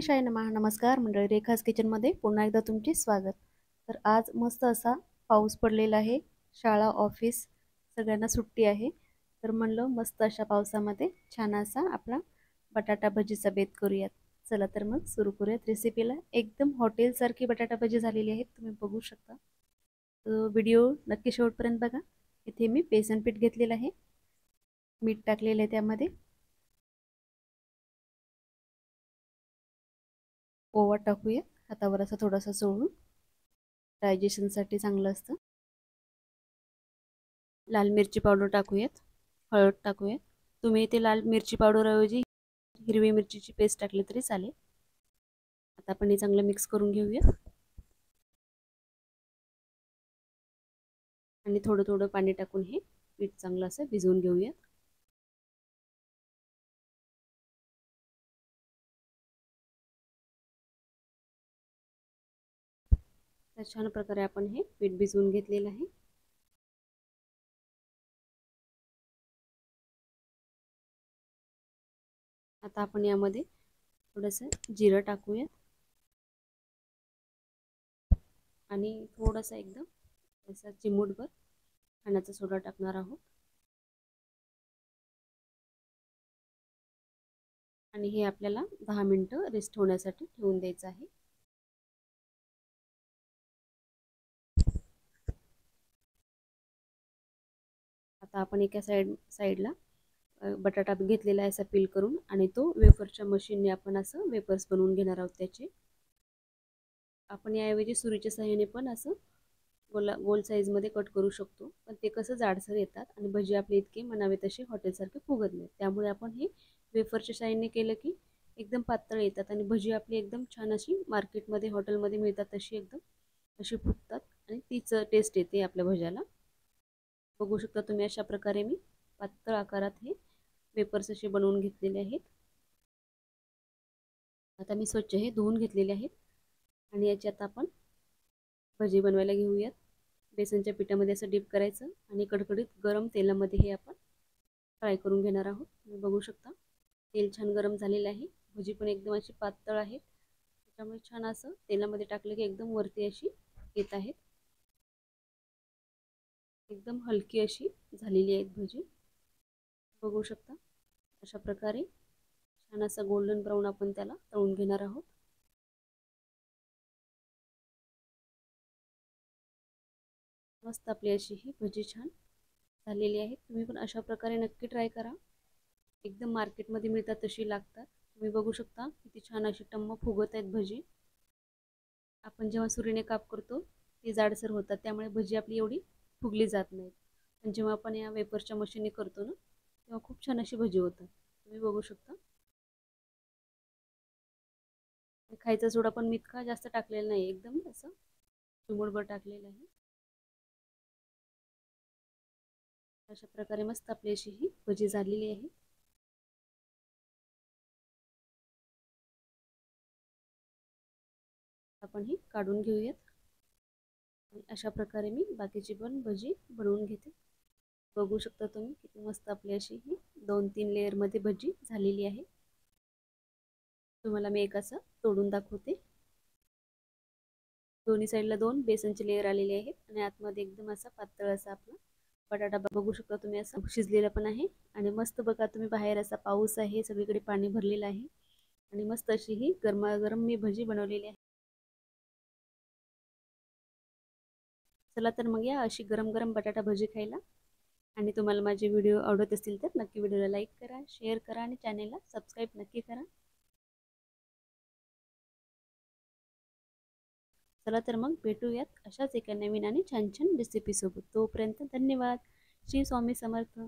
शिवाय नमस्कार मंडळी, रेखाज किचनमध्ये पुन्हा एकदा तुमचे स्वागत. तर आज मस्त असा पाऊस पडलेला आहे. शाळा ऑफिस सगळ्यांना सुट्टी आहे. तर म्हणलं मस्त अशा पावसामध्ये छान असा आपला बटाटा भजीचा बेत करूयात. चला तर मग सुरू करूयात रेसिपीला. एकदम हॉटेलसारखी बटाटा भजी झालेली आहेत, तुम्ही बघू शकता. व्हिडिओ नक्की शेवटपर्यंत बघा. इथे मी बेसन पीठ घेतलेलं आहे, मीठ टाकलेलं आहे, त्यामध्ये ओवा टाकूया. हातावर असा थोडासा चोळून, डायजेशनसाठी चांगलं असतं. लाल मिरची पावडर टाकूयात, हळद टाकूयात. तुम्ही इथे लाल मिरची पावडर ऐवजी हिरवी मिरचीची पेस्ट टाकली तरी चालेल. आता आपण हे चांगलं मिक्स करून घेऊया आणि थोडं थोडं पाणी टाकून हे पीठ चांगलं असं भिजवून घेऊया. तर छान प्रकारे आपण हे पीठ भिजवून घेतलेलं आहे. आता आपण यामध्ये थोडंसं जिरं टाकूया आणि थोडंसं एकदम असा चिमूटभर खाण्याचा सोडा टाकणार आहोत. आणि हे आपल्याला 10 मिनिटं रेस्ट होण्यासाठी ठेवून द्यायचं आहे. आता आपण एका साईडला बटाटा घेतलेला आहे असा पील करून, आणि तो वेफरच्या मशीनने आपण असं वेफर्स बनवून घेणार आहोत त्याचे. आपण याऐवजी सुरीच्या सहाय्याने पण असं गोल साईजमध्ये कट करू शकतो, पण ते कसं जाडसर येतात आणि भजी आपले इतके म्हणावे तसे हॉटेलसारखे फुगत नाहीत. त्यामुळे आपण हे वेफरच्या सहाय्याने केलं की एकदम पातळ येतात आणि भजी आपली एकदम छान अशी मार्केटमध्ये हॉटेलमध्ये मिळतात तशी एकदम अशी फुगतात आणि तीच टेस्ट येते आपल्या भज्याला. बघू शकता तुम्ही, अशा प्रकारे मी पातळ आकारात हे वेफर्स असे बनवून घेतलेले आहेत. आता मी स्वच्छ हे धुवून घेतलेले आहेत आणि याची आता आपण भजी बनवायला घेऊयात. बेसनच्या पिठामध्ये असं डीप करायचं आणि कडकडीत गरम तेलामध्ये हे आपण फ्राय करून घेणार आहोत. तुम्ही बघू शकता तेल छान गरम झालेलं आहे. भजी पण एकदम अशी पातळ आहेत, त्याच्यामुळे छान असं तेलामध्ये टाकलं की एकदम वरती अशी येत आहेत. एकदम हलकी अशी झालेली आहेत भजी, बघू शकता. अशा प्रकारे छान असा गोल्डन ब्राऊन आपण त्याला तळून घेणार आहोत. मस्त आपली अशी ही भजी छान झालेली आहे. तुम्ही पण अशा प्रकारे नक्की ट्राय करा. एकदम मार्केटमध्ये मिळतात तशी लागतात. तुम्ही बघू शकता किती छान अशी टम्म फुगत आहेत भजी. आपण जेव्हा सुरीने काप करतो ती जाडसर होतात, त्यामुळे भजी आपली एवढी फुगली जात नाहीत. पण जेव्हा आपण या वेफरच्या मशीनने करतो ना, तेव्हा खूप छान अशी भजी होतात. तुम्ही बघू शकता. खायचा सोडा पण मी इतका जास्त टाकलेला नाही, एकदम असं चिमूटभर टाकलेलं आहे. अशा प्रकारे मस्त आपली अशी ही भजी झालेली आहे. आपण ही काढून घेऊयात. अशा प्रकारे मी बाकीची पण भजी बनवून घेते. बघू शकता तुम्ही किती मस्त आपली अशी ही 2-3 लेयर मध्ये भजी झालेली आहे. तुम्हाला मी एक असं तोडून दाखवते. दोन्ही साईडला 2 बेसनचे लेयर आलेले आहेत आणि आतमध्ये एकदम असा पातळ असा आपला बटाटा बघू शकता तुम्ही, असा शिजलेला पण आहे. आणि मस्त बघा तुम्ही, बाहेर असा पाऊस आहे, सगळीकडे पाणी भरलेलं आहे आणि मस्त अशी ही गरमागरम मी भजी बनवलेली आहे. चला तर मग या अशी गरम गरम बटाटा भजी खायला. आणि तुम्हाला माझे व्हिडिओ आवडत असतील तर नक्की व्हिडिओला लाईक करा, शेअर करा आणि चॅनेलला सबस्क्राईब नक्की करा. चला तर मग भेटूयात अशाच एका नवीन आणि छान छान रेसिपी सोबत. तोपर्यंत धन्यवाद. श्री स्वामी समर्थ.